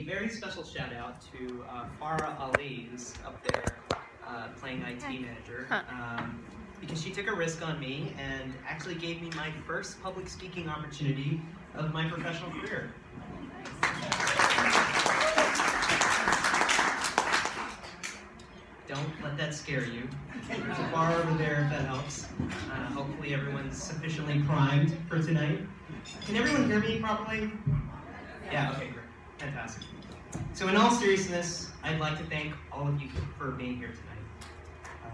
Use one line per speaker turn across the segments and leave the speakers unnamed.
very special shout out to Farah Ali, who's up there playing IT manager, because she took a risk on me and actually gave me my first public speaking opportunity of my professional career. Don't let that scare you. There's a bar over there if that helps. Hopefully everyone's sufficiently primed for tonight. Can everyone hear me properly? Yeah, okay, great. Fantastic. So in all seriousness, I'd like to thank all of you for being here tonight.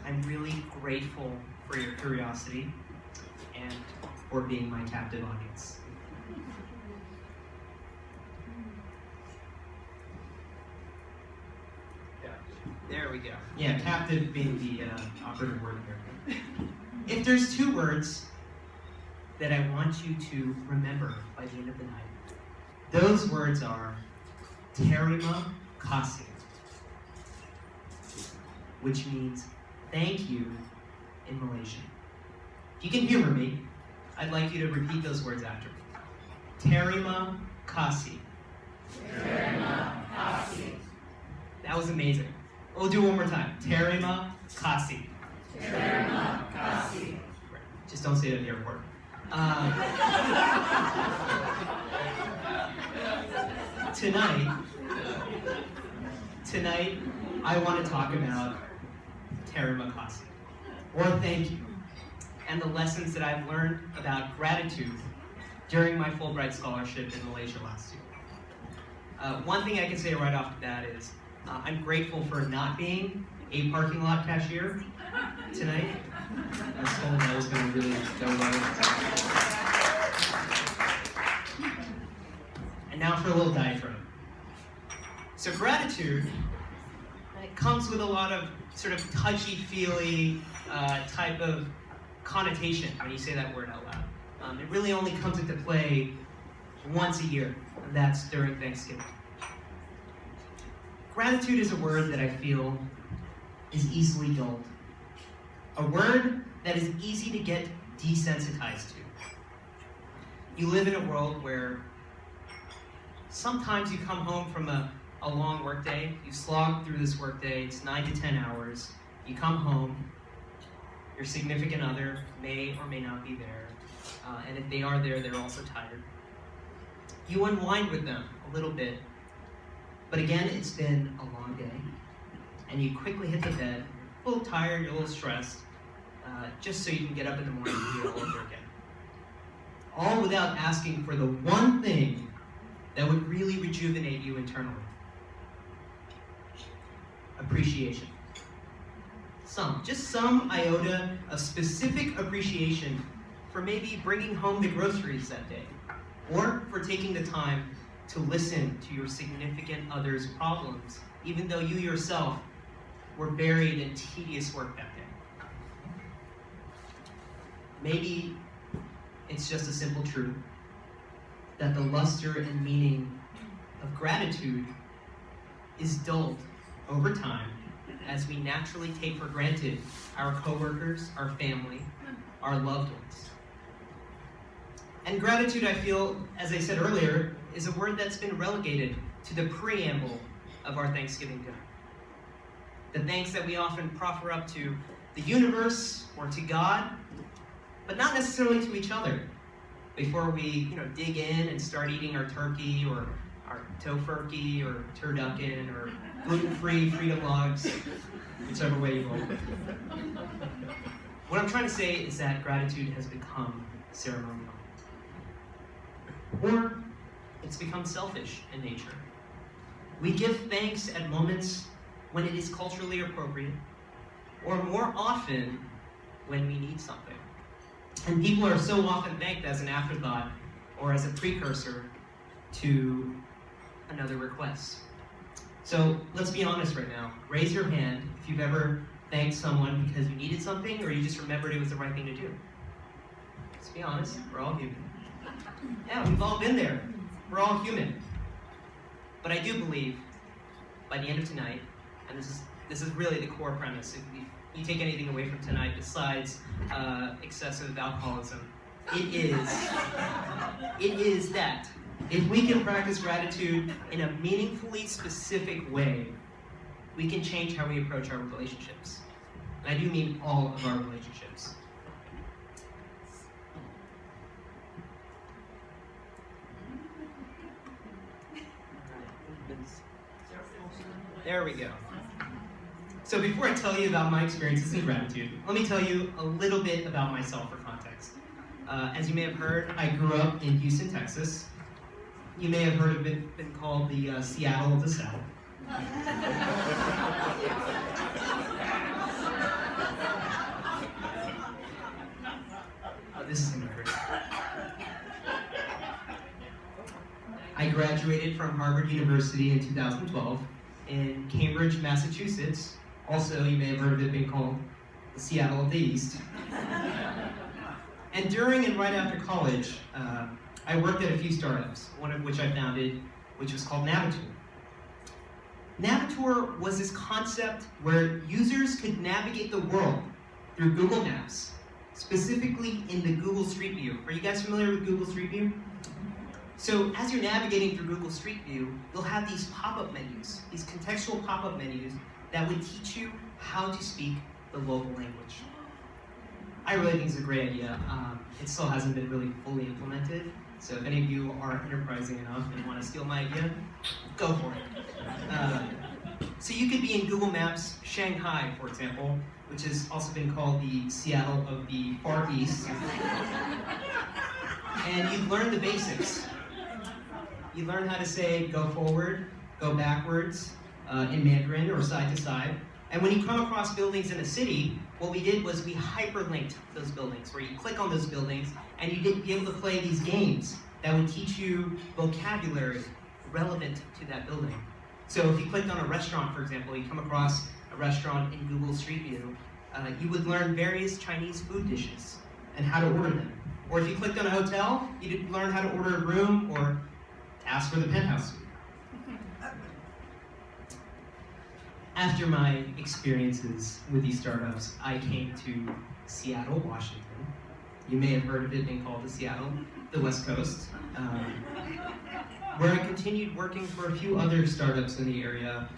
I'm really grateful for your curiosity and for being my captive audience. There we go. Yeah, captive being the operative word here. If there's two words that I want you to remember by the end of the night, those words are Terima, Kasih, which means thank you in Malaysian. If you can humor me, I'd like you to repeat those words after me. Terima kasih.
Terima kasih.
That was amazing. We'll do it one more time. Terima kasih.
Terima kasih.
Just don't say it at the airport. Tonight, I want to talk about Terima kasih, or thank you, and the lessons that I've learned about gratitude during my Fulbright scholarship in Malaysia last year. One thing I can say right off the bat is I'm grateful for not being a parking lot cashier tonight. I was told I was going to really go low. And now for a little diatribe. So gratitude, it comes with a lot of sort of touchy-feely type of connotation when you say that word out loud. It really only comes into play once a year, and that's during Thanksgiving. Gratitude is a word that I feel is easily dulled. A word that is easy to get desensitized to. You live in a world where sometimes you come home from a long workday, you slog through this workday, it's 9 to 10 hours, you come home, your significant other may or may not be there, and if they are there, they're also tired. You unwind with them a little bit, but again, it's been a long day, and you quickly hit the bed, a little tired, you're a little stressed, just so you can get up in the morning and do it all over again. All without asking for the one thing that would really rejuvenate you internally. Appreciation. Just some iota of specific appreciation for maybe bringing home the groceries that day, or for taking the time to listen to your significant other's problems, even though you yourself were buried in tedious work that day. Maybe it's just a simple truth that the luster and meaning of gratitude is dulled over time as we naturally take for granted our coworkers, our family, our loved ones. And gratitude, I feel, as I said earlier, is a word that's been relegated to the preamble of our Thanksgiving dinner. The thanks that we often proffer up to the universe or to God, but not necessarily to each other, before we dig in and start eating our turkey or our tofurkey or turducken or gluten-free freedom logs, whichever way you go. What I'm trying to say is that gratitude has become ceremonial. Or it's become selfish in nature. We give thanks at moments when it is culturally appropriate, or more often when we need something. And people are so often thanked as an afterthought or as a precursor to another request. So let's be honest right now. Raise your hand if you've ever thanked someone because you needed something or you just remembered it was the right thing to do. Let's be honest, we're all human. Yeah, we've all been there. We're all human. But I do believe by the end of tonight, and this is really the core premise, if you take anything away from tonight besides excessive alcoholism, it is that If we can practice gratitude in a meaningfully specific way, we can change how we approach our relationships. And I do mean all of our relationships. There we go. So before I tell you about my experiences in gratitude, let me tell you a little bit about myself for context. As you may have heard, I grew up in Houston, Texas. You may have heard of it been called the Seattle of the South. This is gonna hurt. I graduated from Harvard University in 2012 in Cambridge, Massachusetts. Also, you may have heard of it being called the Seattle of the East. And during and right after college, I worked at a few startups, one of which I founded, which was called Navitor. Navitor was this concept where users could navigate the world through Google Maps, specifically in the Google Street View. Are you guys familiar with Google Street View? So as you're navigating through Google Street View, you'll have these pop-up menus, these contextual pop-up menus that would teach you how to speak the local language. I really think it's a great idea. It still hasn't been really fully implemented. So if any of you are enterprising enough and want to steal my idea, go for it. So you could be in Google Maps Shanghai, for example, which has also been called the Seattle of the Far East. And you've learned the basics. You learn how to say go forward, go backwards, in Mandarin or side to side. And when you come across buildings in a city, what we did was we hyperlinked those buildings, where you click on those buildings and you'd be able to play these games that would teach you vocabulary relevant to that building. So if you clicked on a restaurant, for example, you come across a restaurant in Google Street View, you would learn various Chinese food dishes and how to order them. Or if you clicked on a hotel, you'd learn how to order a room or ask for the penthouse suite. After my experiences with these startups, I came to Seattle, Washington. You may have heard of it being called the Seattle, the West Coast, where I continued working for a few other startups in the area.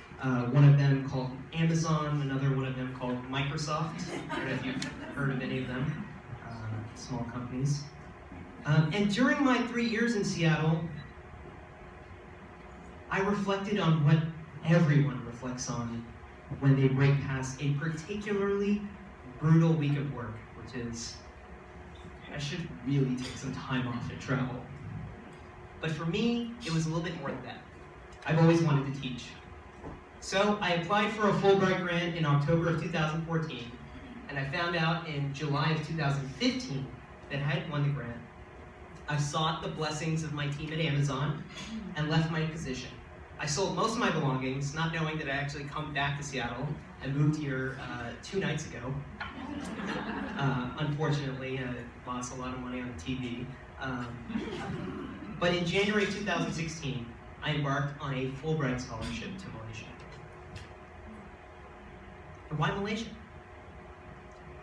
One of them called Amazon, another one of them called Microsoft. I don't know if you've heard of any of them, small companies. And during my 3 years in Seattle, I reflected on what everyone reflects on when they break past a particularly brutal week of work, which is, I should really take some time off and travel. But for me, it was a little bit more than that. I've always wanted to teach. So I applied for a Fulbright grant in October of 2014, and I found out in July of 2015 that I had won the grant. I sought the blessings of my team at Amazon and left my position. I sold most of my belongings, not knowing that I actually come back to Seattle and moved here 2 nights ago. Unfortunately, I lost a lot of money on TV. But in January 2016, I embarked on a Fulbright scholarship to Malaysia. And why Malaysia?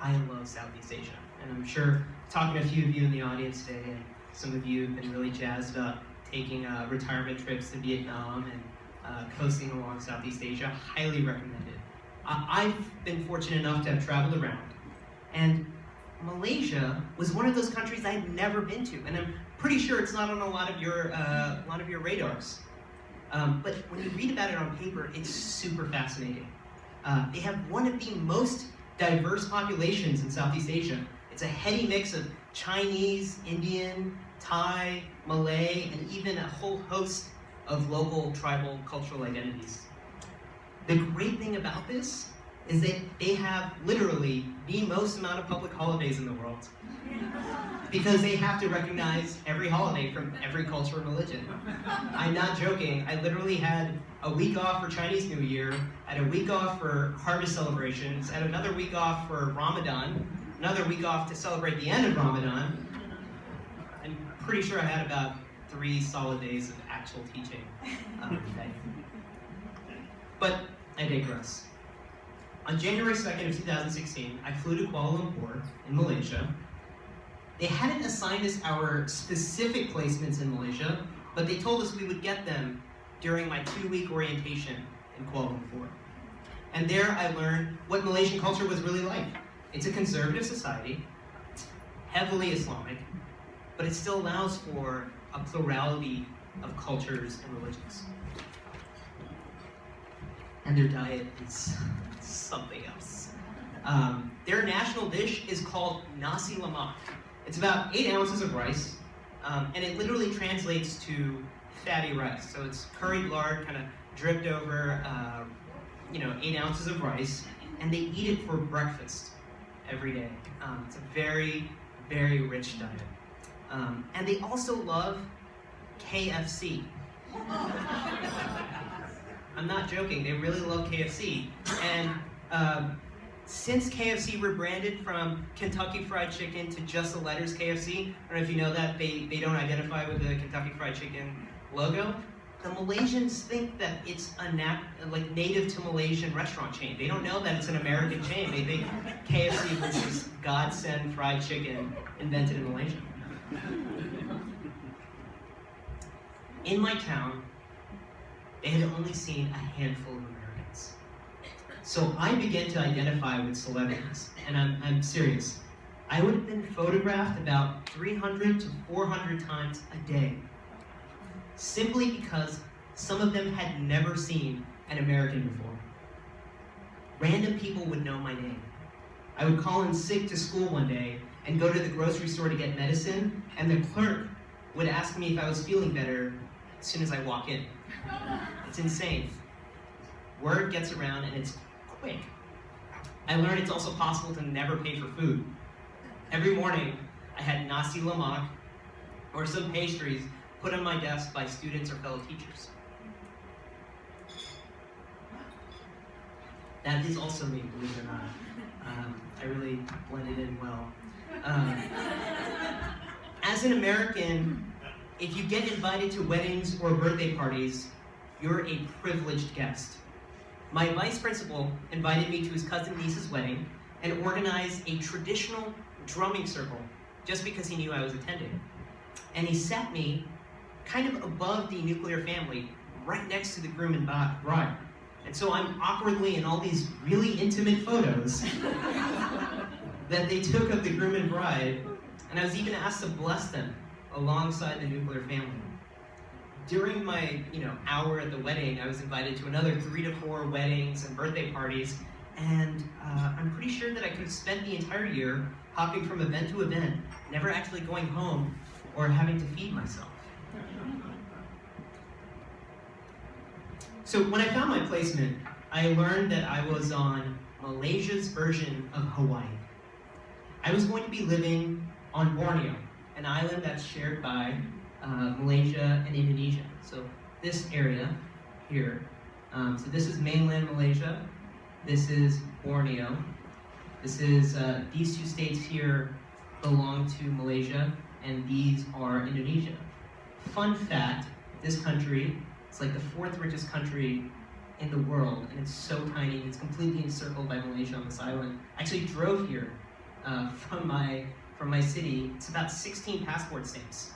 I love Southeast Asia, and I'm sure talking to a few of you in the audience today, and some of you have been really jazzed about taking retirement trips to Vietnam and coasting along Southeast Asia. Highly recommended. I've been fortunate enough to have traveled around, and Malaysia was one of those countries I had never been to, and I'm pretty sure it's not on a lot of your radars. But when you read about it on paper, it's super fascinating. They have one of the most diverse populations in Southeast Asia. It's a heady mix of Chinese, Indian, Thai, Malay, and even a whole host of local tribal cultural identities. The great thing about this is that they have literally the most amount of public holidays in the world, because they have to recognize every holiday from every culture and religion. I'm not joking. I literally had a week off for Chinese New Year, I had a week off for harvest celebrations, I had another week off for Ramadan, another week off to celebrate the end of Ramadan. I'm pretty sure I had about 3 solid days of actual teaching today. But I digress. On January 2nd of 2016, I flew to Kuala Lumpur in Malaysia. They hadn't assigned us our specific placements in Malaysia, but they told us we would get them during my 2-week orientation in Kuala Lumpur. And there I learned what Malaysian culture was really like. It's a conservative society, heavily Islamic, but it still allows for a plurality of cultures and religions. And their diet is something else. Their national dish is called nasi lemak. It's about 8 ounces of rice, and it literally translates to fatty rice. So it's curried lard, kind of dripped over, 8 ounces of rice, and they eat it for breakfast every day. It's a very, very rich diet. And they also love KFC. I'm not joking, they really love KFC. And since KFC rebranded from Kentucky Fried Chicken to just the letters KFC, I don't know if you know that, they don't identify with the Kentucky Fried Chicken logo. The Malaysians think that it's a native to Malaysian restaurant chain. They don't know that it's an American chain. They think KFC was this godsend fried chicken invented in Malaysia. In my town, they had only seen a handful of Americans. So I began to identify with celebrities, and I'm serious. I would have been photographed about 300 to 400 times a day, simply because some of them had never seen an American before. Random people would know my name. I would call in sick to school one day and go to the grocery store to get medicine, and the clerk would ask me if I was feeling better as soon as I walk in. It's insane. Word gets around and it's quick. I learned it's also possible to never pay for food. Every morning, I had nasi lemak or some pastries put on my desk by students or fellow teachers. That is also me, believe it or not. I really blended in well. As an American, if you get invited to weddings or birthday parties, you're a privileged guest. My vice principal invited me to his cousin niece's wedding and organized a traditional drumming circle just because he knew I was attending. And he sat me kind of above the nuclear family, right next to the groom and bride. And so I'm awkwardly in all these really intimate photos that they took of the groom and bride, and I was even asked to bless them alongside the nuclear family. During my hour at the wedding, I was invited to another 3 to 4 weddings and birthday parties, and I'm pretty sure that I could have spent the entire year hopping from event to event, never actually going home or having to feed myself. So when I found my placement, I learned that I was on Malaysia's version of Hawaii. I was going to be living on Borneo, an island that's shared by Malaysia and Indonesia. So this area here, so this is mainland Malaysia, this is Borneo, this is, these 2 states here belong to Malaysia, and these are Indonesia. Fun fact, this country, it's like the 4th richest country in the world, and it's so tiny, it's completely encircled by Malaysia on this island. I actually drove here from my city. It's about 16 passport stamps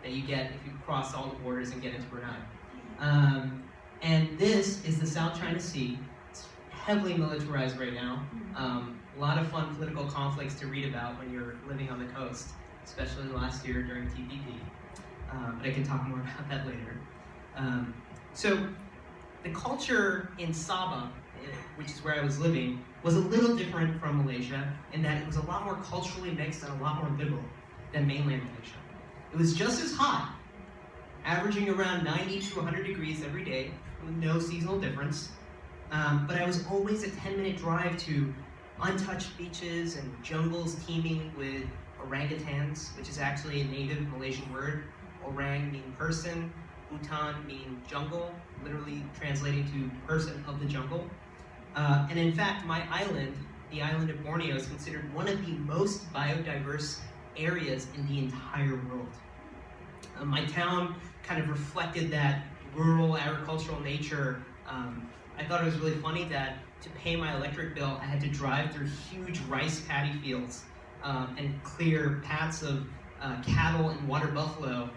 that you get if you cross all the borders and get into Brunei. And this is the South China Sea. It's heavily militarized right now. A lot of fun political conflicts to read about when you're living on the coast, especially last year during TPP. But I can talk more about that later. So the culture in Sabah, which is where I was living, was a little different from Malaysia in that it was a lot more culturally mixed and a lot more liberal than mainland Malaysia. It was just as hot, averaging around 90 to 100 degrees every day, with no seasonal difference. But I was always a 10-minute drive to untouched beaches and jungles teeming with orangutans, which is actually a native Malaysian word. Orang meaning person, hutan meaning jungle, literally translating to person of the jungle. And in fact, my island, the island of Borneo, is considered one of the most biodiverse areas in the entire world. My town kind of reflected that rural agricultural nature. I thought it was really funny that to pay my electric bill, I had to drive through huge rice paddy fields and clear paths of cattle and water buffalo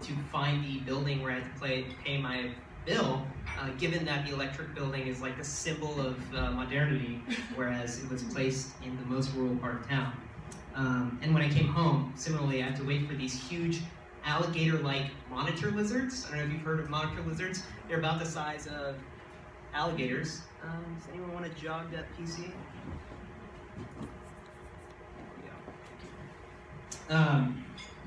to find the building where I had to pay my bill, given that the electric building is like a symbol of modernity, whereas it was placed in the most rural part of town. And when I came home, similarly, I had to wait for these huge alligator-like monitor lizards. I don't know if you've heard of monitor lizards. They're about the size of alligators. Does anyone want to jog that PC?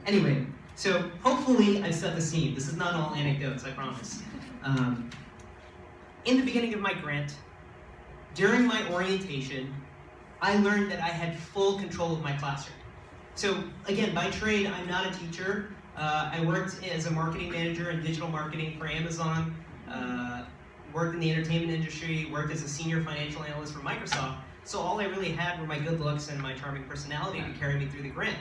Anyway, so hopefully I've set the scene. This is not all anecdotes, I promise. In the beginning of my grant, during my orientation, I learned that I had full control of my classroom. So again, by trade, I'm not a teacher. I worked as a marketing manager in digital marketing for Amazon, worked in the entertainment industry, worked as a senior financial analyst for Microsoft. So all I really had were my good looks and my charming personality to carry me through the grant.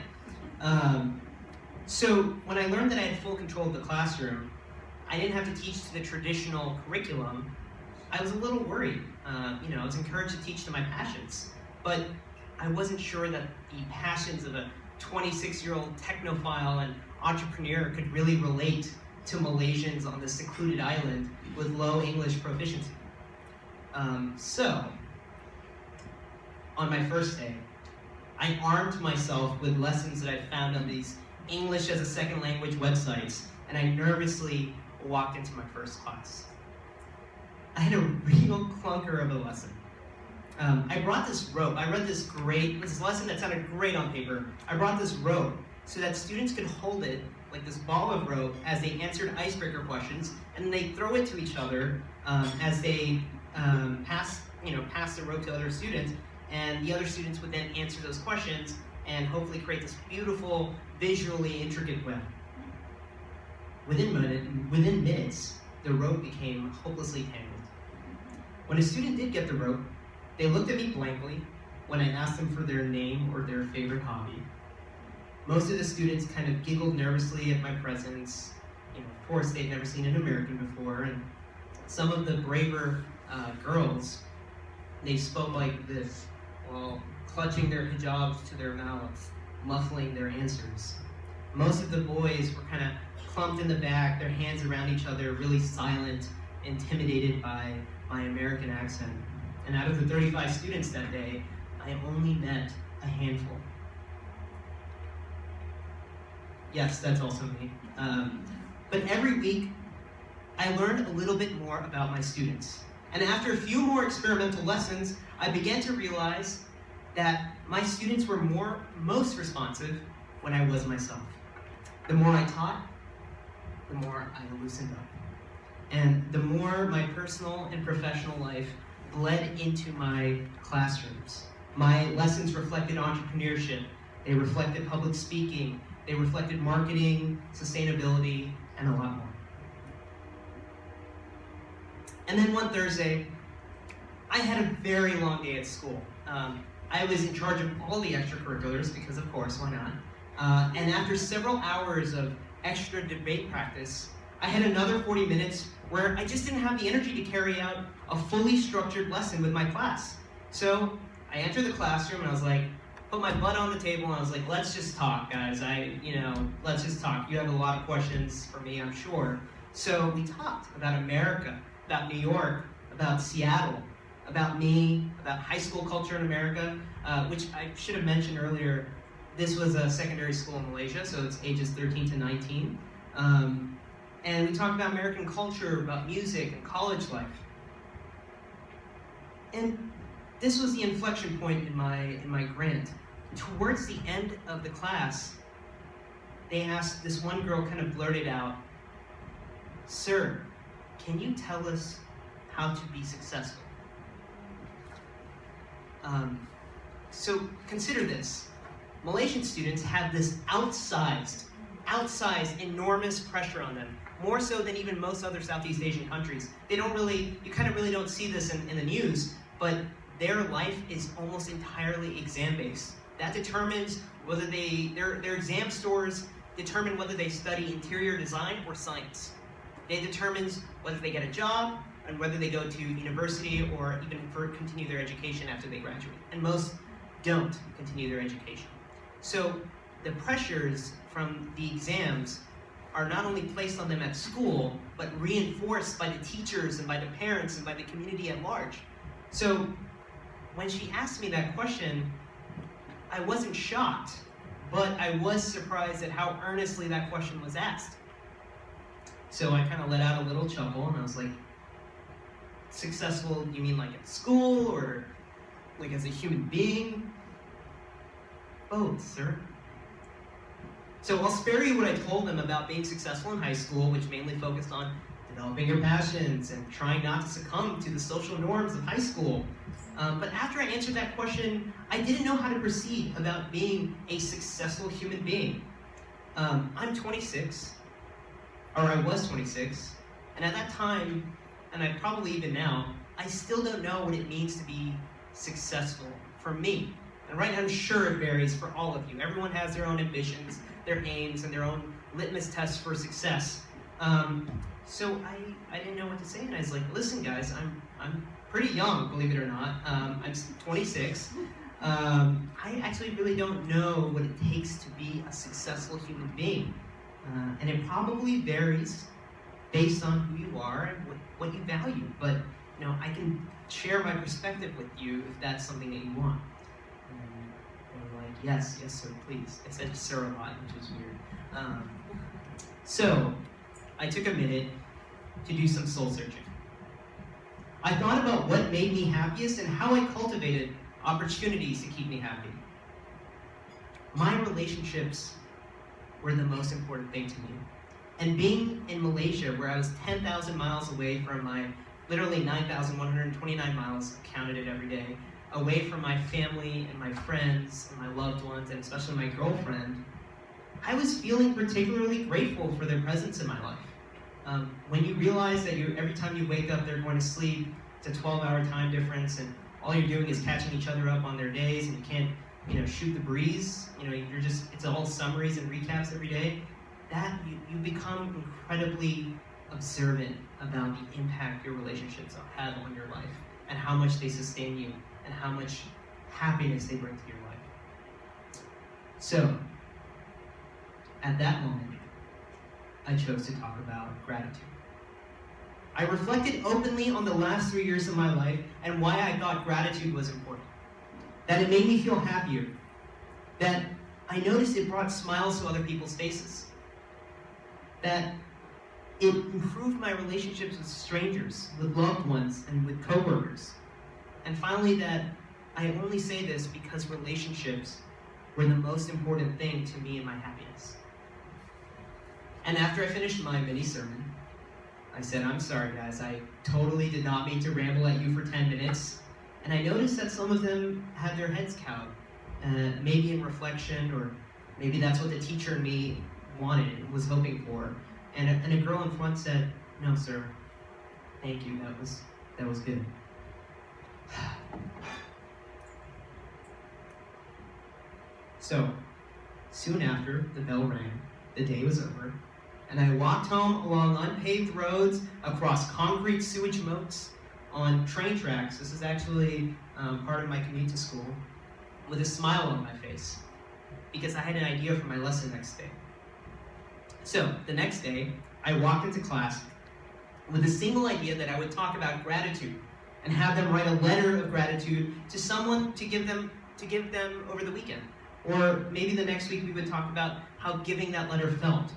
So when I learned that I had full control of the classroom, I didn't have to teach to the traditional curriculum. I was a little worried. I was encouraged to teach to my passions, but I wasn't sure that the passions of a 26-year-old technophile and entrepreneur could really relate to Malaysians on this secluded island with low English proficiency. So, on my first day, I armed myself with lessons that I found on these English as a second language websites, and I nervously walked into my first class. I had a real clunker of a lesson. I brought this rope. I read this lesson that sounded great on paper. I brought this rope so that students could hold it, like this ball of rope, as they answered icebreaker questions, and then they throw it to each other as they pass the rope to other students, and the other students would then answer those questions and hopefully create this beautiful, visually intricate web. Within minutes, the rope became hopelessly tangled. When a student did get the rope, they looked at me blankly when I asked them for their name or their favorite hobby. Most of the students kind of giggled nervously at my presence. Of course, they'd never seen an American before, and some of the braver girls, they spoke like this, while clutching their hijabs to their mouths, muffling their answers. Most of the boys were kind of clumped in the back, their hands around each other, really silent, intimidated by my American accent. And out of the 35 students that day, I only met a handful. Yes, that's also me. But every week, I learned a little bit more about my students. And after a few more experimental lessons, I began to realize that my students were most responsive when I was myself. The more I taught, the more I loosened up. And the more my personal and professional life bled into my classrooms. My lessons reflected entrepreneurship, they reflected public speaking, they reflected marketing, sustainability, and a lot more. And then one Thursday, I had a very long day at school. I was in charge of all the extracurriculars, because of course, why not? And after several hours of extra debate practice, I had another 40 minutes where I just didn't have the energy to carry out a fully structured lesson with my class. So I entered the classroom and I was like, put my butt on the table and I was like, let's just talk, guys. Let's just talk. You have a lot of questions for me, I'm sure. So we talked about America, about New York, about Seattle, about me, about high school culture in America, which I should have mentioned earlier. This was a secondary school in Malaysia, so it's ages 13 to 19. And we talked about American culture, about music and college life. And this was the inflection point in my grant. Towards the end of the class, they asked, this one girl kind of blurted out, "Sir, can you tell us how to be successful?" So consider this. Malaysian students have this outsized, enormous pressure on them, more so than even most other Southeast Asian countries. You kind of really don't see this in the news, but their life is almost entirely exam-based. That determines whether their exam scores determine whether they study interior design or science. It determines whether they get a job and whether they go to university or even continue their education after they graduate. And most don't continue their education. So the pressures from the exams are not only placed on them at school, but reinforced by the teachers and by the parents and by the community at large. So when she asked me that question, I wasn't shocked, but I was surprised at how earnestly that question was asked. So I kind of let out a little chuckle, and I was like, successful, you mean like at school, or like as a human being? Both, sir. So I'll spare you what I told them about being successful in high school, which mainly focused on developing your passions and trying not to succumb to the social norms of high school. But after I answered that question, I didn't know how to proceed about being a successful human being. I'm 26, or I was 26, and at that time, and I probably even now, I still don't know what it means to be successful for me. And right, I'm sure it varies for all of you. Everyone has their own ambitions, their aims, and their own litmus tests for success. So I didn't know what to say, and I was like, listen guys, I'm pretty young, believe it or not. I'm 26. I actually really don't know what it takes to be a successful human being. And it probably varies based on who you are and what you value. But I can share my perspective with you if that's something that you want. And they were like, yes, sir, please. I said sir a lot, which is weird. So I took a minute to do some soul searching. I thought about what made me happiest and how I cultivated opportunities to keep me happy. My relationships were the most important thing to me. And being in Malaysia, where I was 10,000 miles away from my literally 9,129 miles, counted it every day, away from my family and my friends and my loved ones, and especially my girlfriend, I was feeling particularly grateful for their presence in my life. When you realize that every time you wake up, they're going to sleep, it's a 12-hour time difference, and all you're doing is catching each other up on their days, and you can't, shoot the breeze. It's all summaries and recaps every day. That you become incredibly observant about the impact your relationships have on your life, and how much they sustain you, and how much happiness they bring to your life. So, at that moment, I chose to talk about gratitude. I reflected openly on the last 3 years of my life and why I thought gratitude was important. That it made me feel happier. That I noticed it brought smiles to other people's faces. That it improved my relationships with strangers, with loved ones, and with coworkers. And finally, that I only say this because relationships were the most important thing to me in my happiness. And after I finished my mini sermon, I said, I'm sorry guys, I totally did not mean to ramble at you for 10 minutes. And I noticed that some of them had their heads cowed, maybe in reflection, or maybe that's what the teacher in me wanted, was hoping for. And a girl in front said, no sir, thank you, that was good. So, soon after the bell rang, the day was over, and I walked home along unpaved roads, across concrete sewage moats, on train tracks. This is actually part of my commute to school, with a smile on my face, because I had an idea for my lesson next day. So, the next day, I walked into class with a single idea that I would talk about gratitude, and have them write a letter of gratitude to someone to give them over the weekend. Or maybe the next week we would talk about how giving that letter felt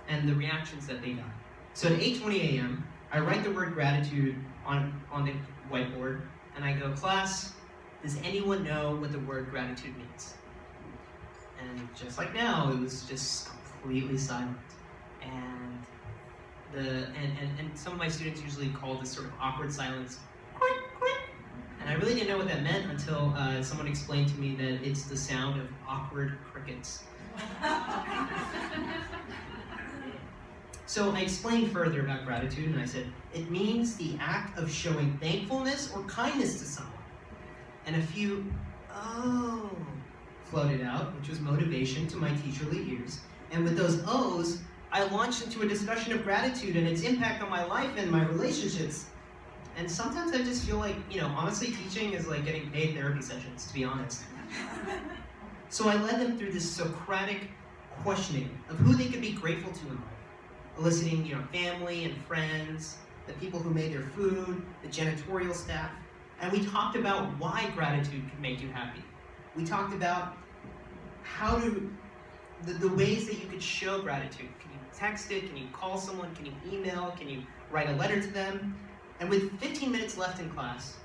and the reactions that they got. So at 8:20 a.m., I write the word gratitude on the whiteboard, and I go, class, does anyone know what the word gratitude means? And just like now, it was just completely silent. And some of my students usually call this sort of awkward silence, quick, quick. And I really didn't know what that meant until someone explained to me that it's the sound of awkward crickets. So I explained further about gratitude, and I said, it means the act of showing thankfulness or kindness to someone. And a few, oh, floated out, which was motivation to my teacherly ears. And with those O's, I launched into a discussion of gratitude and its impact on my life and my relationships. And sometimes I just feel like, honestly, teaching is like getting paid therapy sessions, to be honest. So I led them through this Socratic questioning of who they could be grateful to in life, eliciting, family and friends, the people who made their food, the janitorial staff, and we talked about why gratitude can make you happy. We talked about how the ways that you could show gratitude. Can you text it? Can you call someone? Can you email? Can you write a letter to them? And with 15 minutes left in class,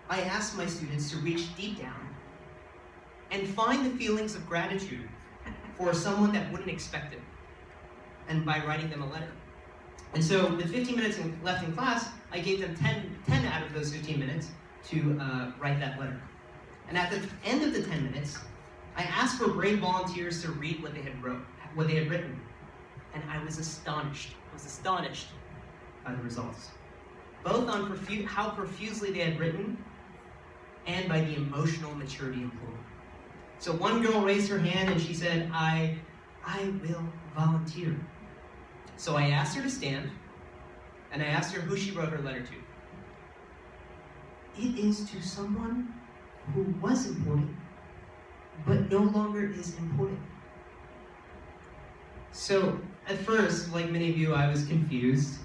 I asked my students to reach deep down and find the feelings of gratitude for someone that wouldn't expect it, and by writing them a letter. And so with 15 minutes left in class, I gave them 10 out of those 15 minutes to write that letter. And at the end of the 10 minutes, I asked for brave volunteers to read what they had written. And I was astonished by the results, both on how profusely they had written and by the emotional maturity employed. So one girl raised her hand and she said, I will volunteer. So I asked her to stand, and I asked her who she wrote her letter to. It is to someone who was important, but no longer is important. So at first, like many of you, I was confused,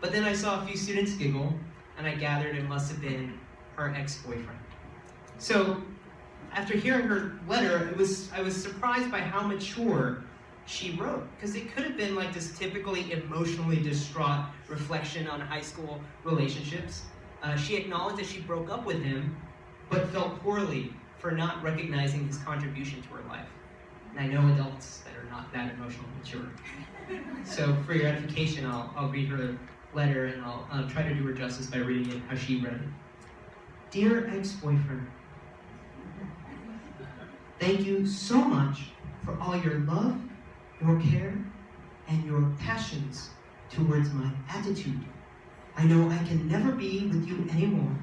but then I saw a few students giggle, and I gathered it must have been her ex-boyfriend. So after hearing her letter, I was surprised by how mature she wrote, because it could have been like this typically emotionally distraught reflection on high school relationships. She acknowledged that she broke up with him, but felt poorly for not recognizing his contribution to her life. And I know adults that are not that emotionally mature. So for your edification, I'll read her letter, and I'll try to do her justice by reading it how she read it. Dear ex-boyfriend, thank you so much for all your love, your care, and your passions towards my attitude. I know I can never be with you anymore.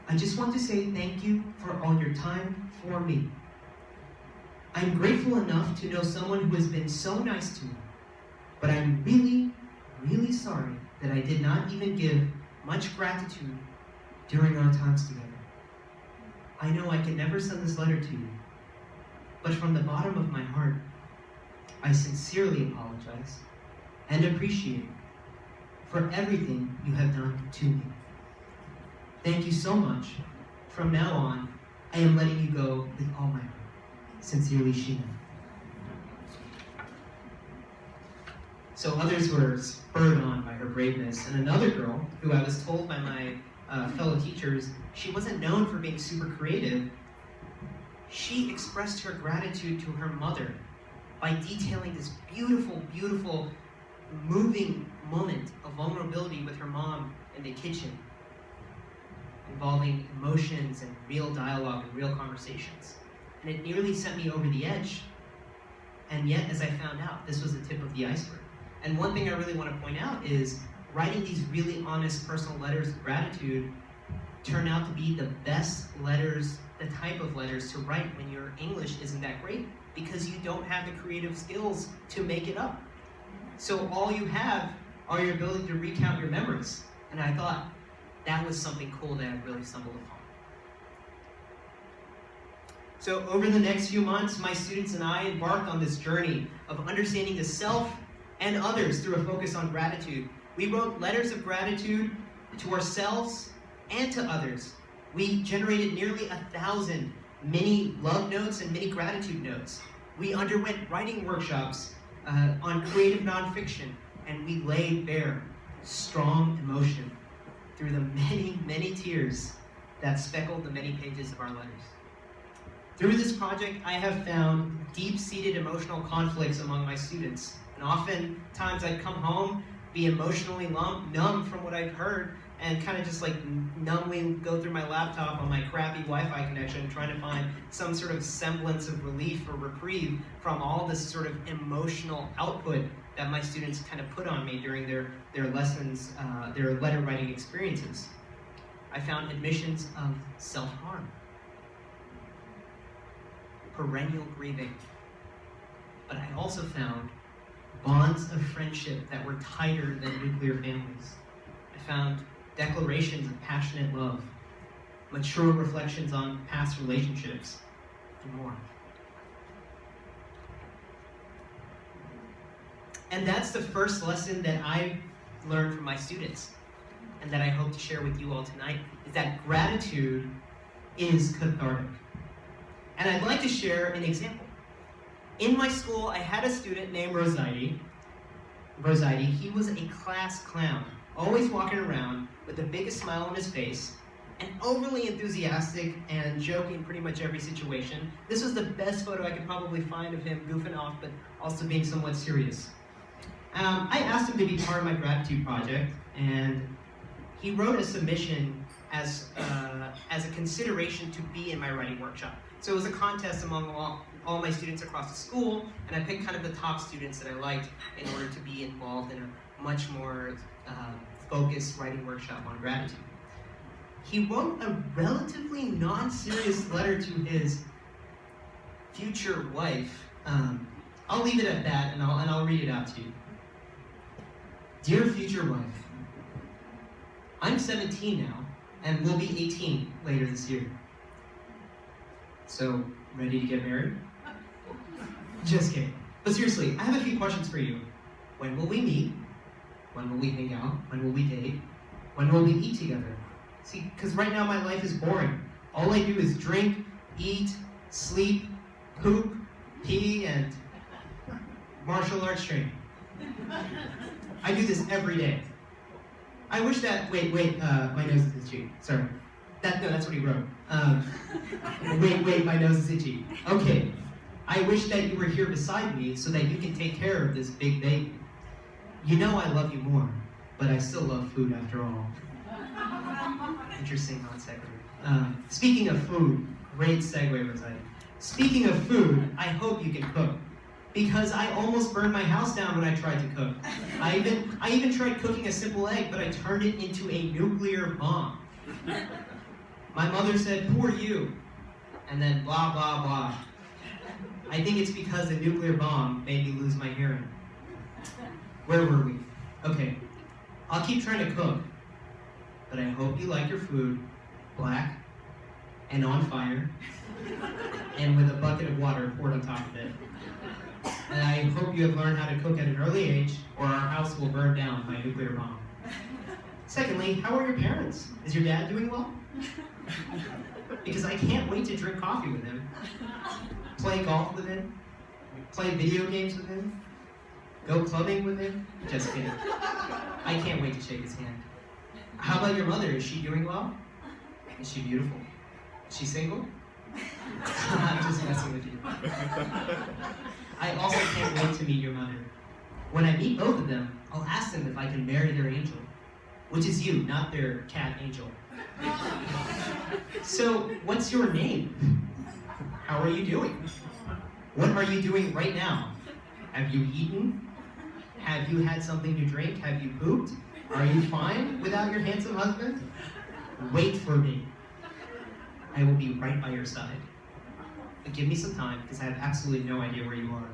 I just want to say thank you for all your time for me. I'm grateful enough to know someone who has been so nice to me, but I'm really, really sorry that I did not even give much gratitude during our times together. I know I can never send this letter to you, but from the bottom of my heart, I sincerely apologize and appreciate for everything you have done to me. Thank you so much. From now on, I am letting you go with all my heart. Sincerely, Sheena. So others were spurred on by her braveness, and another girl, who I was told by my fellow teachers, she wasn't known for being super creative. She expressed her gratitude to her mother by detailing this beautiful, beautiful, moving moment of vulnerability with her mom in the kitchen, involving emotions and real dialogue and real conversations. And it nearly sent me over the edge. And yet, as I found out, this was the tip of the iceberg. And one thing I really want to point out is writing these really honest personal letters of gratitude turn out to be the best letters, the type of letters to write when your English isn't that great, because you don't have the creative skills to make it up. So all you have are your ability to recount your memories. And I thought that was something cool that I really stumbled upon. So over the next few months, my students and I embarked on this journey of understanding the self and others through a focus on gratitude. We wrote letters of gratitude to ourselves and to others. We generated nearly 1,000 mini love notes and mini gratitude notes. We underwent writing workshops on creative nonfiction, and we laid bare strong emotion through the many, many tears that speckled the many pages of our letters. Through this project, I have found deep-seated emotional conflicts among my students, and oftentimes I'd come home, be emotionally numb from what I've heard, and kind of just like numbly go through my laptop on my crappy Wi-Fi connection, trying to find some sort of semblance of relief or reprieve from all this sort of emotional output that my students kind of put on me during their lessons, their letter writing experiences. I found admissions of self-harm, perennial grieving, but I also found bonds of friendship that were tighter than nuclear families. I found declarations of passionate love, mature reflections on past relationships, and more. And that's the first lesson that I learned from my students, and that I hope to share with you all tonight, is that gratitude is cathartic. And I'd like to share an example. In my school, I had a student named Rosidi. He was a class clown, always walking around with the biggest smile on his face, and overly enthusiastic and joking pretty much every situation. This was the best photo I could probably find of him goofing off, but also being somewhat serious. I asked him to be part of my gratitude project, and he wrote a submission as a consideration to be in my writing workshop. So it was a contest among all my students across the school, and I picked kind of the top students that I liked in order to be involved in a much more focused writing workshop on gratitude. He wrote a relatively non-serious letter to his future wife. I'll leave it at that, and I'll read it out to you. Dear future wife, I'm 17 now, and will be 18 later this year. So, ready to get married? Just kidding. But seriously, I have a few questions for you. When will we meet? When will we hang out? When will we date? When will we eat together? See, because right now my life is boring. All I do is drink, eat, sleep, poop, pee, and martial arts training. I do this every day. I wish that, wait, my nose is itchy. Sorry. That's what he wrote. Wait, my nose is itchy. Okay. I wish that you were here beside me so that you can take care of this big baby. You know I love you more, but I still love food after all. Interesting non sequitur. Speaking of food, great segue, Rosidi. Speaking of food, I hope you can cook. Because I almost burned my house down when I tried to cook. I even tried cooking a simple egg, but I turned it into a nuclear bomb. My mother said, poor you, and then blah, blah, blah. I think it's because the nuclear bomb made me lose my hearing. Where were we? Okay, I'll keep trying to cook, but I hope you like your food black and on fire and with a bucket of water poured on top of it. And I hope you have learned how to cook at an early age, or our house will burn down by a nuclear bomb. Secondly, how are your parents? Is your dad doing well? Because I can't wait to drink coffee with him, play golf with him, play video games with him, go clubbing with him. Just kidding. I can't wait to shake his hand. How about your mother? Is she doing well? Is she beautiful? Is she single? I'm just messing with you. I also can't wait to meet your mother. When I meet both of them, I'll ask them if I can marry their angel, which is you, not their cat angel. So, what's your name? How are you doing? What are you doing right now? Have you eaten? Have you had something to drink? Have you pooped? Are you fine without your handsome husband? Wait for me. I will be right by your side. But give me some time, because I have absolutely no idea where you are.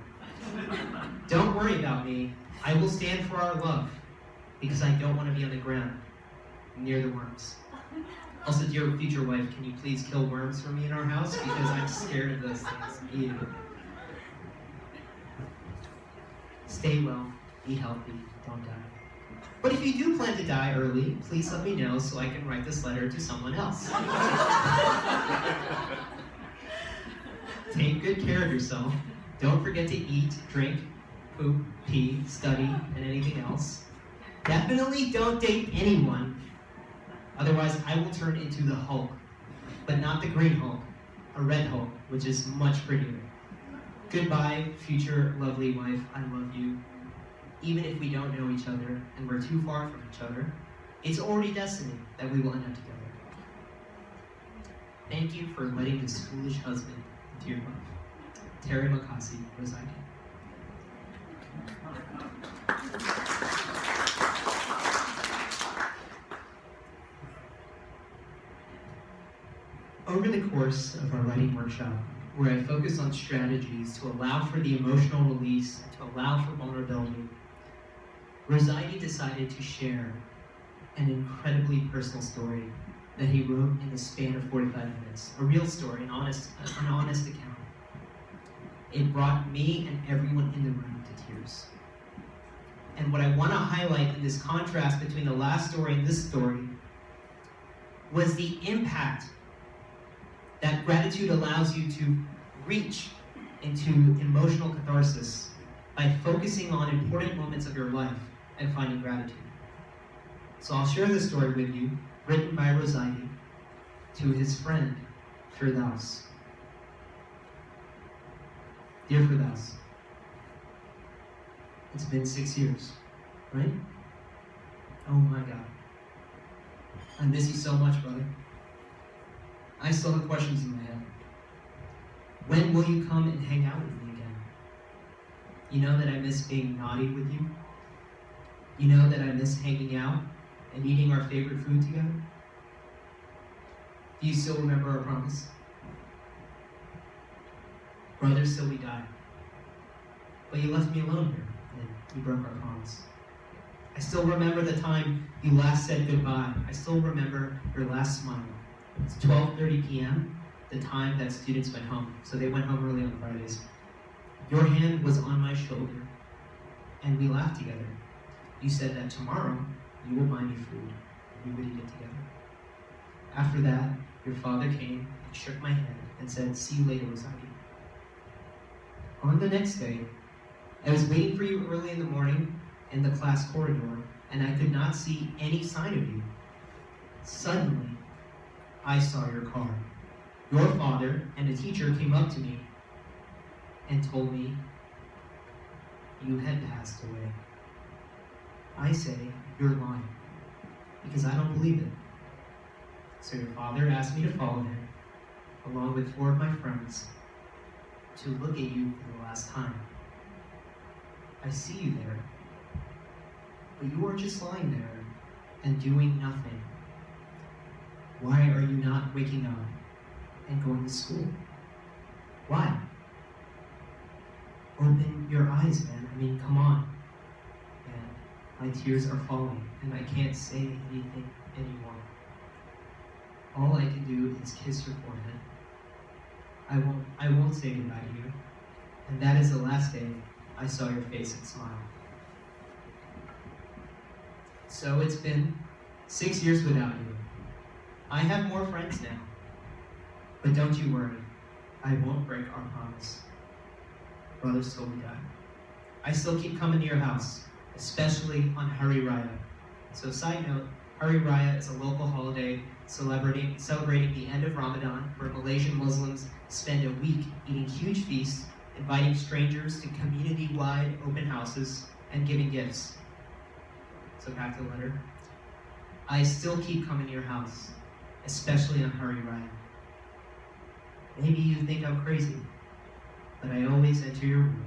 Don't worry about me. I will stand for our love, because I don't want to be on the ground, near the worms. Also, dear future wife, can you please kill worms for me in our house? Because I'm scared of those things. Ew. Stay well, be healthy, don't die. But if you do plan to die early, please let me know so I can write this letter to someone else. Take good care of yourself. Don't forget to eat, drink, poop, pee, study, and anything else. Definitely don't date anyone. Otherwise, I will turn into the Hulk. But not the green Hulk, a red Hulk, which is much prettier. Goodbye, future lovely wife. I love you. Even if we don't know each other and we're too far from each other, it's already destiny that we will end up together. Thank you for letting this foolish husband into your life. Terima Kasih, Rosidi. Over the course of our writing workshop, where I focused on strategies to allow for the emotional release and to allow for vulnerability, Rosidi decided to share an incredibly personal story that he wrote in the span of 45 minutes. A real story, an honest account. It brought me and everyone in the room to tears. And what I want to highlight in this contrast between the last story and this story was the impact that gratitude allows you to reach into emotional catharsis by focusing on important moments of your life and finding gratitude. So I'll share this story with you, written by Rosati to his friend, Firdaus. Dear Firdaus, it's been 6 years, right? Oh my God. I miss you so much, brother. I still have questions in my head. When will you come and hang out with me again? You know that I miss being naughty with you? You know that I miss hanging out and eating our favorite food together? Do you still remember our promise? Brothers till we die. But you left me alone here, and you broke our promise. I still remember the time you last said goodbye. I still remember your last smile. It's 12:30 p.m., the time that students went home. So they went home early on Fridays. Your hand was on my shoulder, and we laughed together. You said that tomorrow you would buy me food, and we would eat it together. After that, your father came and shook my hand and said, "See you later, Rosati." On the next day, I was waiting for you early in the morning in the class corridor, and I could not see any sign of you. Suddenly, I saw your car. Your father and a teacher came up to me and told me you had passed away. I say, you're lying, because I don't believe it. So your father asked me to follow him, along with 4 of my friends, to look at you for the last time. I see you there, but you are just lying there and doing nothing. Why are you not waking up and going to school? Why? Open your eyes, man. I mean, come on. And my tears are falling, and I can't say anything anymore. All I can do is kiss your forehead. I won't say goodbye to you. And that is the last day I saw your face and smile. So it's been 6 years without you. I have more friends now. But don't you worry, I won't break our promise. Brothers till we die. I still keep coming to your house, especially on Hari Raya. So side note, Hari Raya is a local holiday celebrating the end of Ramadan, where Malaysian Muslims spend a week eating huge feasts, inviting strangers to community-wide open houses, and giving gifts. So back to the letter. I still keep coming to your house, especially on Hari Raya. Maybe you think I'm crazy, but I always enter your room.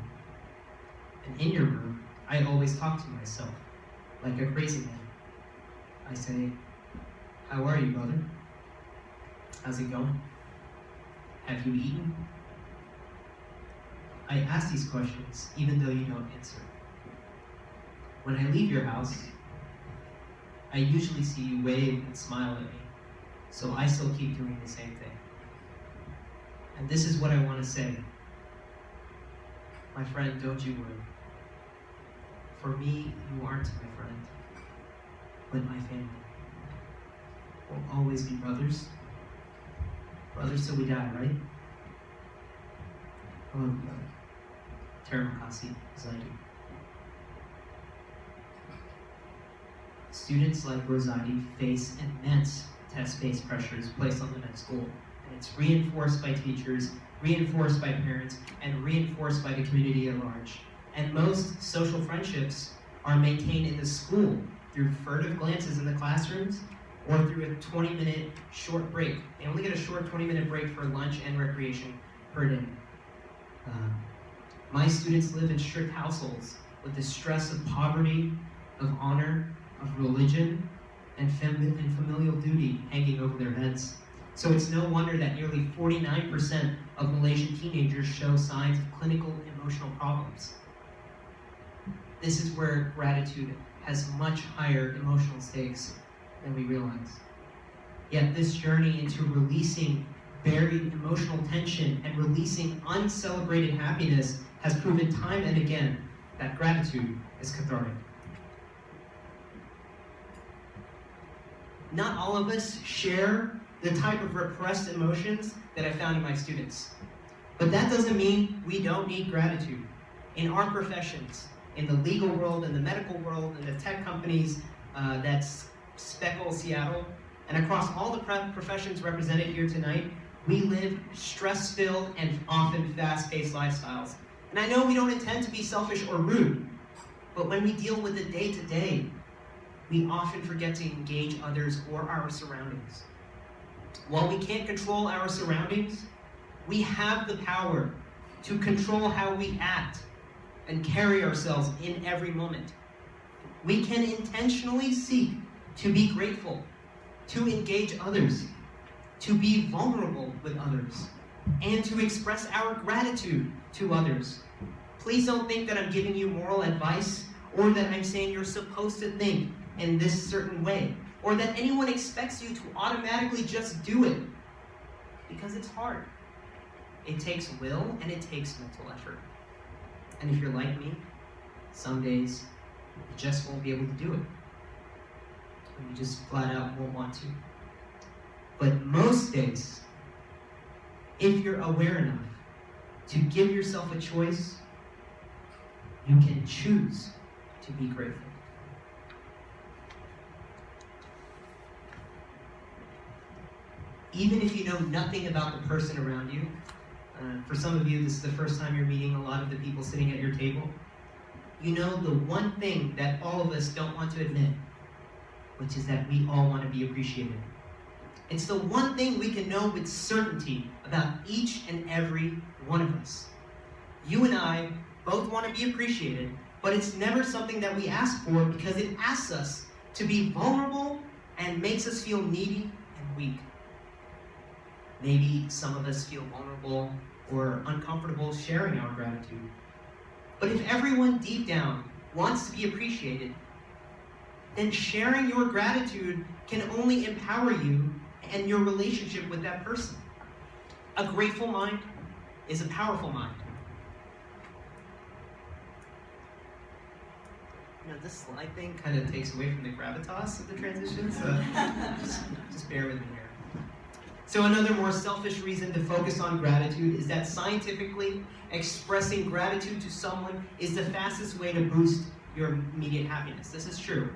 And in your room, I always talk to myself, like a crazy man. I say, how are you, brother? How's it going? Have you eaten? I ask these questions even though you don't answer. When I leave your house, I usually see you wave and smile at me, so I still keep doing the same thing. And this is what I want to say. My friend, don't you worry. For me, you aren't my friend, but my family. We'll always be brothers. Brothers till we die, right? I love you, brother. Terima Kasih, as I do. Students like Rosati face immense test-based pressures placed on them at school. And it's reinforced by teachers, reinforced by parents, and reinforced by the community at large. And most social friendships are maintained in the school through furtive glances in the classrooms or through a 20-minute short break. They only get a short 20-minute break for lunch and recreation per day. My students live in strict households with the stress of poverty, of honor, of religion, and familial duty hanging over their heads. So it's no wonder that nearly 49% of Malaysian teenagers show signs of clinical emotional problems. This is where gratitude has much higher emotional stakes than we realize. Yet this journey into releasing buried emotional tension and releasing uncelebrated happiness has proven time and again that gratitude is cathartic. not all of us share the type of repressed emotions that I found in my students. But that doesn't mean we don't need gratitude. In our professions, in the legal world, in the medical world, in the tech companies that's Speckle, Seattle, and across all the professions represented here tonight, we live stress-filled and often fast-paced lifestyles. And I know we don't intend to be selfish or rude, but when we deal with the day-to-day, we often forget to engage others or our surroundings. While we can't control our surroundings, we have the power to control how we act and carry ourselves in every moment. We can intentionally seek to be grateful, to engage others, to be vulnerable with others, and to express our gratitude to others. Please don't think that I'm giving you moral advice or that I'm saying you're supposed to think in this certain way, or that anyone expects you to automatically just do it, because it's hard. It takes will and it takes mental effort. And if you're like me, some days you just won't be able to do it. And you just flat out won't want to. But most days, if you're aware enough to give yourself a choice, you can choose to be grateful. Even if you know nothing about the person around you, for some of you, this is the first time you're meeting a lot of the people sitting at your table, you know the one thing that all of us don't want to admit, which is that we all want to be appreciated. It's the one thing we can know with certainty about each and every one of us. You and I both want to be appreciated, but it's never something that we ask for because it asks us to be vulnerable and makes us feel needy and weak. Maybe some of us feel vulnerable or uncomfortable sharing our gratitude. But if everyone deep down wants to be appreciated, then sharing your gratitude can only empower you and your relationship with that person. A grateful mind is a powerful mind. You know, this slide thing kind of takes away from the gravitas of the transition, so just bear with me here. So another more selfish reason to focus on gratitude is that scientifically, expressing gratitude to someone is the fastest way to boost your immediate happiness. This is true.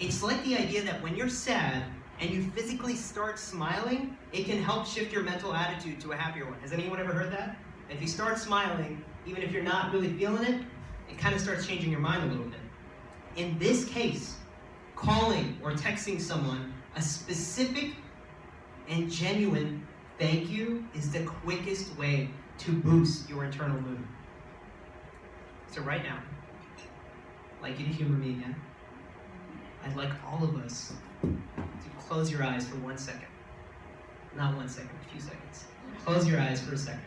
It's like the idea that when you're sad and you physically start smiling, it can help shift your mental attitude to a happier one. Has anyone ever heard that? If you start smiling, even if you're not really feeling it, it kind of starts changing your mind a little bit. In this case, calling or texting someone a specific and genuine thank you is the quickest way to boost your internal mood. So right now, I'd like you to humor me again. I'd like all of us to close your eyes for 1 second. Not 1 second, a few seconds. Close your eyes for a second.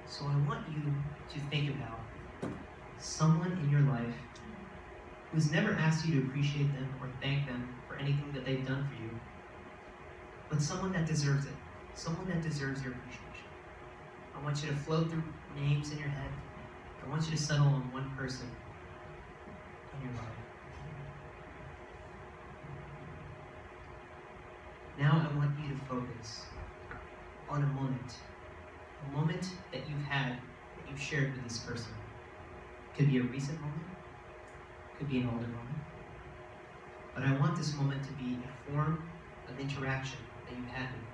So I want you to think about someone in your life who's never asked you to appreciate them or thank them for anything that they've done for you, but someone that deserves it, someone that deserves your appreciation. I want you to flow through names in your head. I want you to settle on one person in your life. Now I want you to focus on a moment that you've had, that you've shared with this person. Could be a recent moment, could be an older moment. But I want this moment to be a form of interaction that you've had with them.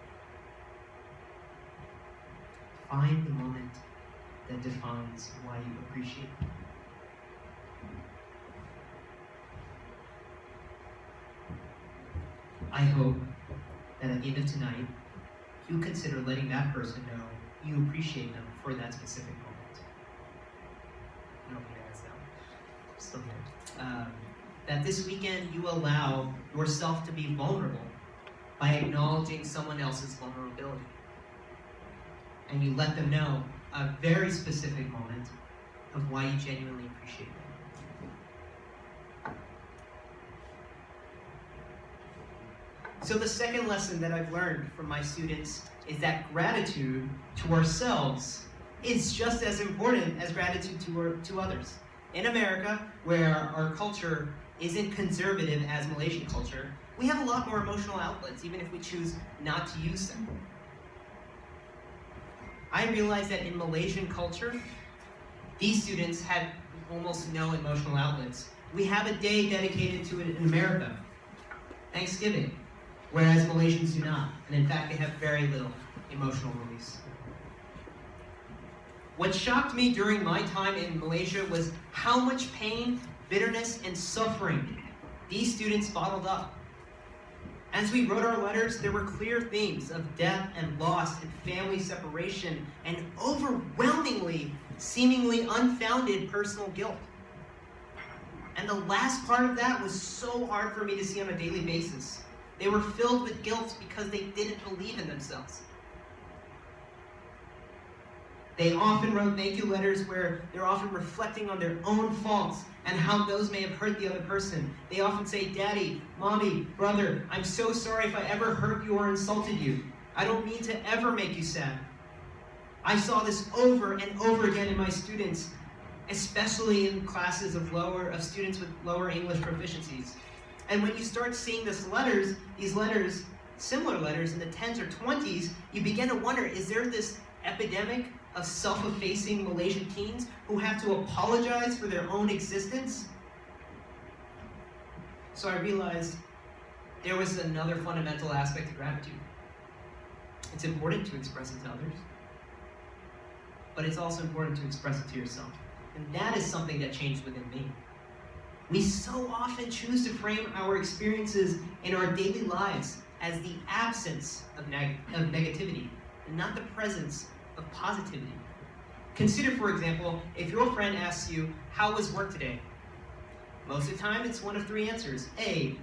Find the moment that defines why you appreciate them. I hope that at the end of tonight, you consider letting that person know you appreciate them for that specific moment. I don't know if you guys know. I'm still here. That this weekend you allow yourself to be vulnerable by acknowledging someone else's vulnerability. And you let them know a very specific moment of why you genuinely appreciate them. So the second lesson that I've learned from my students is that gratitude to ourselves is just as important as gratitude to others. In America, where our culture isn't conservative as Malaysian culture, we have a lot more emotional outlets, even if we choose not to use them. I realized that in Malaysian culture, these students had almost no emotional outlets. We have a day dedicated to it in America, Thanksgiving, whereas Malaysians do not. And in fact, they have very little emotional release. What shocked me during my time in Malaysia was how much pain, bitterness, and suffering these students bottled up. As we wrote our letters, there were clear themes of death and loss and family separation and overwhelmingly, seemingly unfounded personal guilt. And the last part of that was so hard for me to see on a daily basis. They were filled with guilt because they didn't believe in themselves. They often wrote thank you letters where they're often reflecting on their own faults and how those may have hurt the other person. They often say, Daddy, Mommy, Brother, I'm so sorry if I ever hurt you or insulted you. I don't mean to ever make you sad. I saw this over and over again in my students, especially in classes of students with lower English proficiencies. And when you start seeing these letters, similar letters in the 10s or 20s, you begin to wonder, is there this epidemic of self-effacing Malaysian teens who have to apologize for their own existence? So I realized there was another fundamental aspect of gratitude. It's important to express it to others, but it's also important to express it to yourself. And that is something that changed within me. We so often choose to frame our experiences in our daily lives as the absence of negativity, and not the presence of positivity. Consider, for example, if your friend asks you, how was work today? Most of the time, it's one of three answers. A,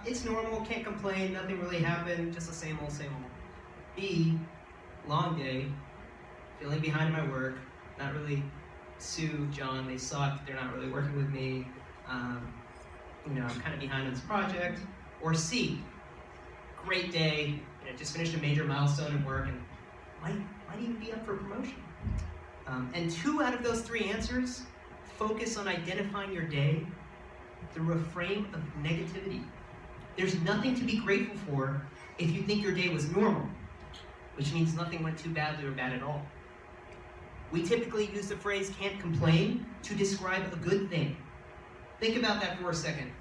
it's normal, can't complain, nothing really happened, just the same old, same old. B, long day, feeling behind in my work, not really Sue, John, they suck, they're not really working with me, I'm kind of behind on this project. Or C, great day, just finished a major milestone at work and might even be up for promotion. And 2 out of those 3 answers focus on identifying your day through a frame of negativity. There's nothing to be grateful for if you think your day was normal, which means nothing went too badly or bad at all. We typically use the phrase can't complain to describe a good thing. Think about that for a second.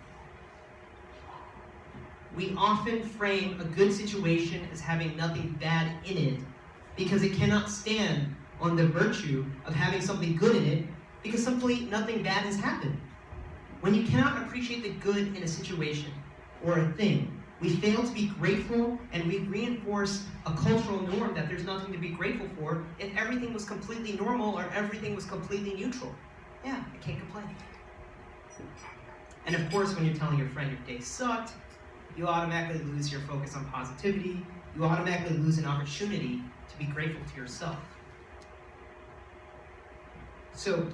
We often frame a good situation as having nothing bad in it because it cannot stand on the virtue of having something good in it because simply nothing bad has happened. When you cannot appreciate the good in a situation or a thing, we fail to be grateful and we reinforce a cultural norm that there's nothing to be grateful for if everything was completely normal or everything was completely neutral. Yeah, I can't complain. And of course, when you're telling your friend your day sucked, you automatically lose your focus on positivity. You automatically lose an opportunity to be grateful to yourself. So,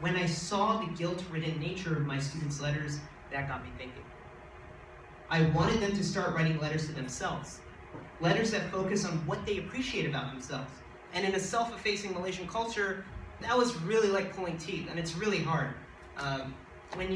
when I saw the guilt-ridden nature of my students' letters, that got me thinking. I wanted them to start writing letters to themselves. Letters that focus on what they appreciate about themselves. And in a self-effacing Malaysian culture, that was really like pulling teeth, and it's really hard. When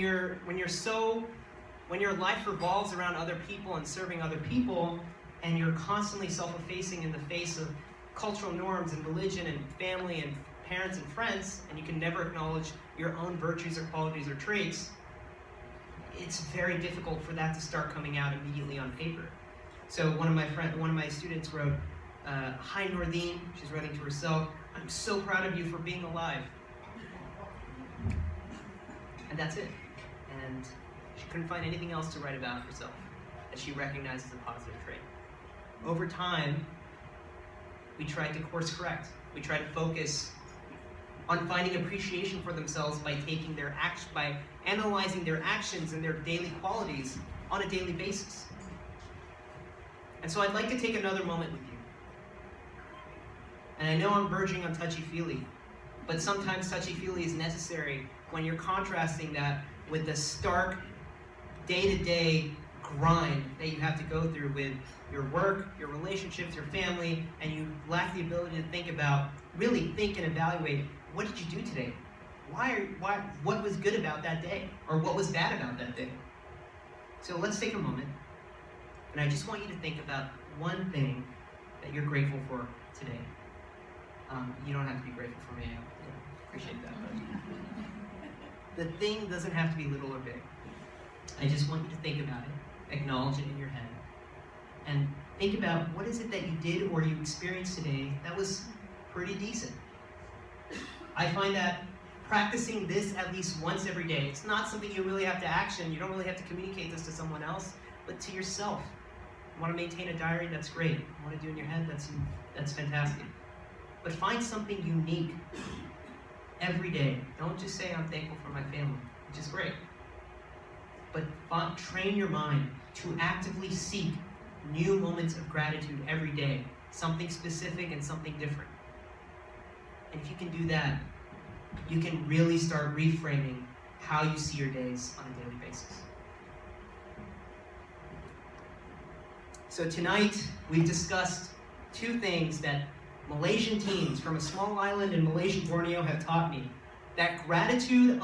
your life revolves around other people and serving other people, and you're constantly self-effacing in the face of cultural norms and religion and family and parents and friends, and you can never acknowledge your own virtues or qualities or traits, it's very difficult for that to start coming out immediately on paper. So one of my students wrote, "Hi Nordine," she's writing to herself, "I'm so proud of you for being alive." And that's it. And she couldn't find anything else to write about herself that she recognized as a positive trait. Over time, we tried to course correct. We tried to focus on finding appreciation for themselves by analyzing their actions and their daily qualities on a daily basis. And so I'd like to take another moment with you. And I know I'm verging on touchy-feely, but sometimes touchy-feely is necessary when you're contrasting that with the stark day-to-day grind that you have to go through with your work, your relationships, your family, and you lack the ability to think and evaluate, what did you do today? what was good about that day? Or what was bad about that day? So let's take a moment, and I just want you to think about one thing that you're grateful for today. You don't have to be grateful for me, I appreciate that. But the thing doesn't have to be little or big. I just want you to think about it, acknowledge it in your head, and think about what is it that you did or you experienced today that was pretty decent. I find that practicing this at least once every day, it's not something you really have to action, you don't really have to communicate this to someone else, but to yourself. You want to maintain a diary, that's great. You want to do it in your head, that's fantastic. But find something unique every day. Don't just say, I'm thankful for my family, which is great. But train your mind to actively seek new moments of gratitude every day. Something specific and something different. And if you can do that, you can really start reframing how you see your days on a daily basis. So tonight, we've discussed two things that Malaysian teens from a small island in Malaysian Borneo have taught me. That gratitude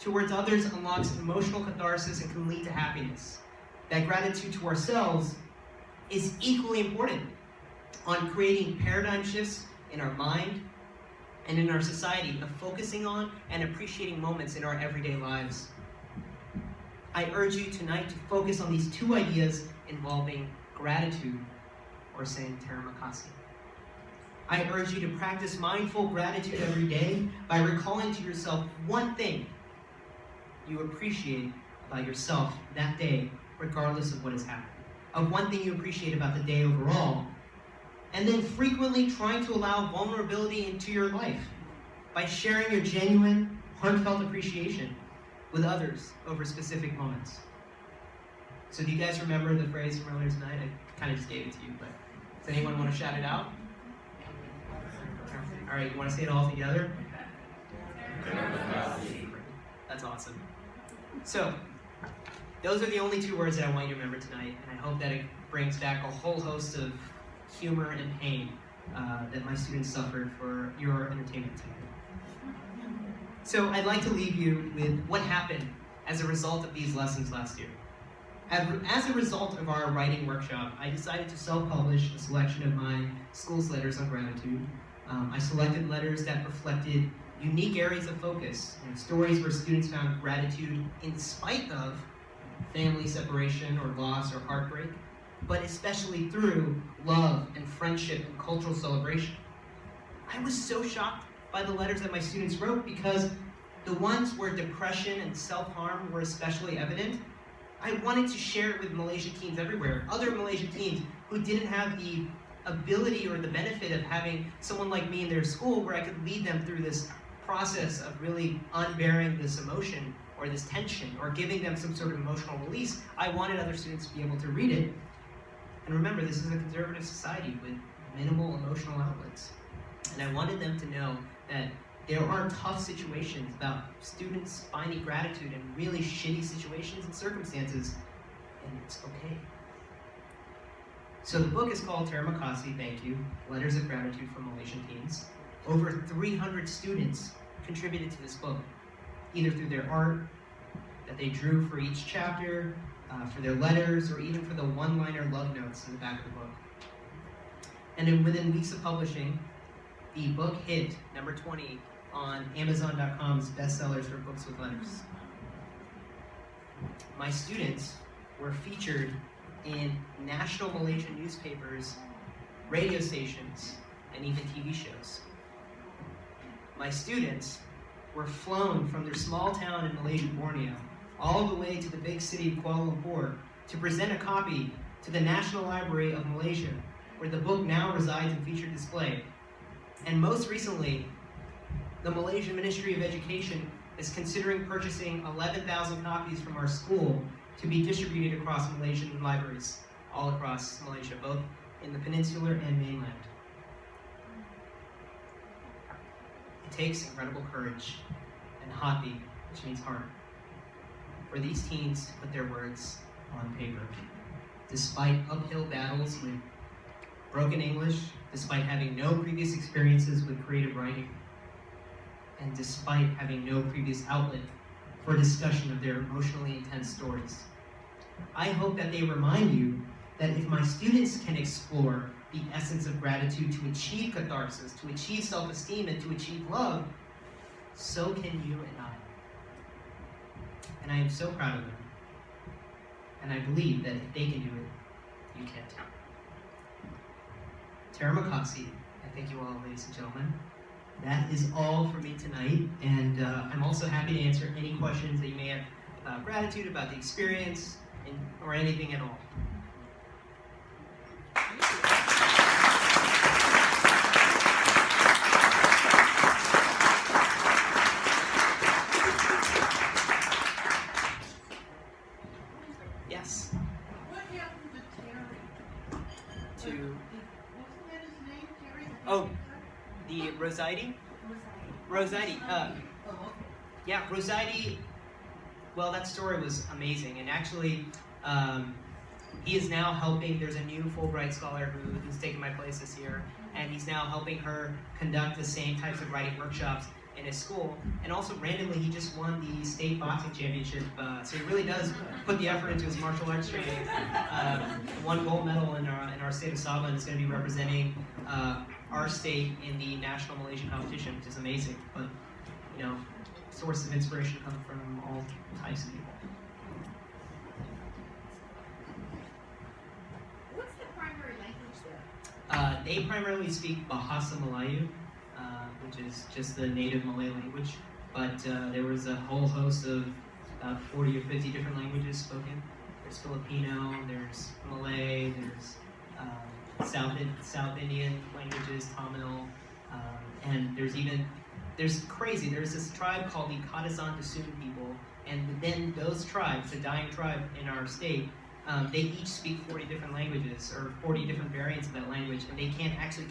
towards others unlocks emotional catharsis and can lead to happiness. That gratitude to ourselves is equally important on creating paradigm shifts in our mind and in our society of focusing on and appreciating moments in our everyday lives. I urge you tonight to focus on these two ideas involving gratitude, or saying Terima, Kasih. I urge you to practice mindful gratitude every day by recalling to yourself one thing you appreciate about yourself that day, regardless of what has happened. Of one thing you appreciate about the day overall, and then frequently trying to allow vulnerability into your life by sharing your genuine, heartfelt appreciation with others over specific moments. So do you guys remember the phrase from earlier tonight? I kind of just gave it to you, but does anyone want to shout it out? All right, you want to say it all together? That's awesome. So, those are the only two words that I want you to remember tonight, and I hope that it brings back a whole host of humor and pain that my students suffered for your entertainment tonight. So I'd like to leave you with what happened as a result of these lessons last year. As a result of our writing workshop, I decided to self-publish a selection of my school's letters on gratitude. I selected letters that reflected unique areas of focus, stories where students found gratitude in spite of family separation or loss or heartbreak, but especially through love and friendship and cultural celebration. I was so shocked by the letters that my students wrote because the ones where depression and self-harm were especially evident, I wanted to share it with Malaysian teens everywhere, other Malaysian teens who didn't have the ability or the benefit of having someone like me in their school where I could lead them through this process of really unbearing this emotion or this tension or giving them some sort of emotional release. I wanted other students to be able to read it. And remember, this is a conservative society with minimal emotional outlets. And I wanted them to know that there are tough situations about students finding gratitude in really shitty situations and circumstances, and it's okay. So the book is called Terima Kasih, Thank You, Letters of Gratitude from Malaysian Teens. Over 300 students contributed to this book, either through their art that they drew for each chapter, for their letters, or even for the one-liner love notes in the back of the book. And then within weeks of publishing, the book hit number 20 on Amazon.com's bestsellers for books with letters. My students were featured in national Malaysian newspapers, radio stations, and even TV shows. My students were flown from their small town in Malaysian Borneo all the way to the big city of Kuala Lumpur to present a copy to the National Library of Malaysia, where the book now resides in featured display. And most recently, the Malaysian Ministry of Education is considering purchasing 11,000 copies from our school to be distributed across Malaysian libraries all across Malaysia, both in the peninsular and mainland. It takes incredible courage and hati, which means heart, for these teens to put their words on paper. Despite uphill battles with broken English, despite having no previous experiences with creative writing, and despite having no previous outlet for discussion of their emotionally intense stories. I hope that they remind you that if my students can explore the essence of gratitude to achieve catharsis, to achieve self-esteem, and to achieve love, so can you and I. And I am so proud of them. And I believe that if they can do it, you can too. Terima Kasih. I thank you all, ladies and gentlemen. That is all for me tonight, and I'm also happy to answer any questions that you may have about gratitude, about the experience, or anything at all. Yes?
What happened to Terry?
To,
Wasn't that his name, Terry?
oh, the Rosidi? Rosidi,
Oh, okay.
yeah, Rosidi, well, that story was amazing, and actually, he is now helping, there's a new Fulbright scholar who's taken my place this year, and he's now helping her conduct the same types of writing workshops in his school, and also randomly he just won the state boxing championship, so he really does put the effort into his martial arts training. Won gold medal in our state of Sabah, and is going to be representing our state in the national Malaysian competition, which is amazing. But you know, sources of inspiration come from all types of people.
What's the primary language there?
They primarily speak Bahasa Melayu, which is just the native Malay language. But there was a whole host of about 40 or 50 different languages spoken. There's Filipino, there's Malay, there's South Indian languages, Tamil, and there's this tribe called the Kadazan Dasun people, and then those tribes, the dying tribe in our state, they each speak 40 different languages, or 40 different variants of that language, and they can't actually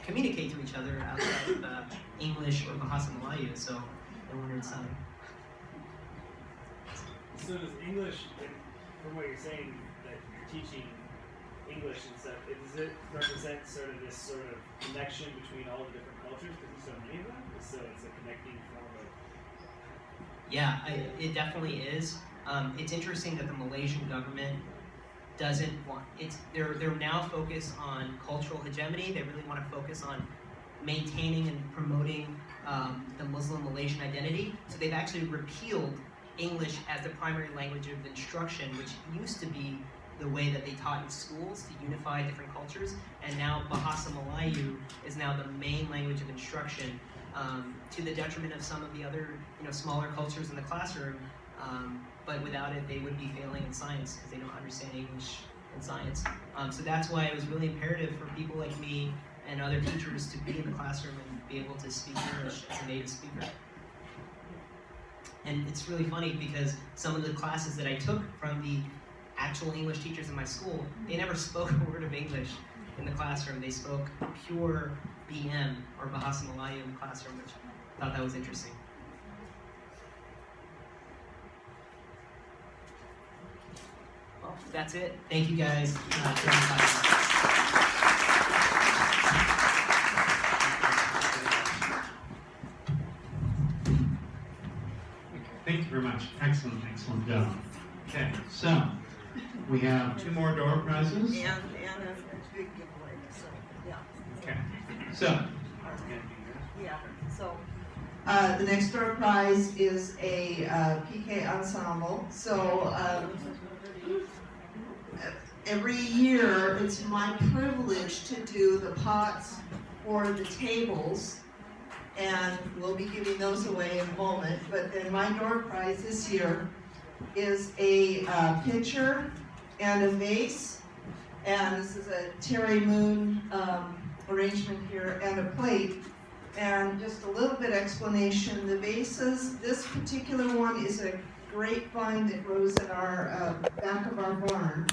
communicate to each other outside of English or Bahasa Melayu, so no wonder it's something.
So does English, from what you're saying, that you're teaching English and stuff, does it represent sort of this sort of connection between all the different cultures, because there's so many of them? So it's a connecting form of...
Yeah, it definitely is. It's interesting that the Malaysian government doesn't want, they're now focused on cultural hegemony. They really want to focus on maintaining and promoting the Muslim Malaysian identity. So they've actually repealed English as the primary language of instruction, which used to be the way that they taught in schools to unify different cultures, and now Bahasa Melayu is now the main language of instruction, to the detriment of some of the other, smaller cultures in the classroom. But without it, they would be failing in science because they don't understand English and science. So that's why it was really imperative for people like me and other teachers to be in the classroom and be able to speak English as a native speaker. And it's really funny because some of the classes that I took from the actual English teachers in my school, they never spoke a word of English in the classroom. They spoke pure BM or Bahasa Melayu in the classroom, which I thought that was interesting. Well, that's it. Thank you guys.
Thank you very much. Excellent job. Okay, so we have 2 more door prizes.
And a big giveaway, so, yeah.
Okay, so
Yeah, so.
The next door prize is a PK ensemble. So every year it's my privilege to do the pots for the tables, and we'll be giving those away in a moment. But then my door prize this year is a pitcher and a vase, and this is a Terry Moon arrangement here, and a plate. And just a little bit explanation, the vases, this particular one is a grapevine that grows at our back of our barn.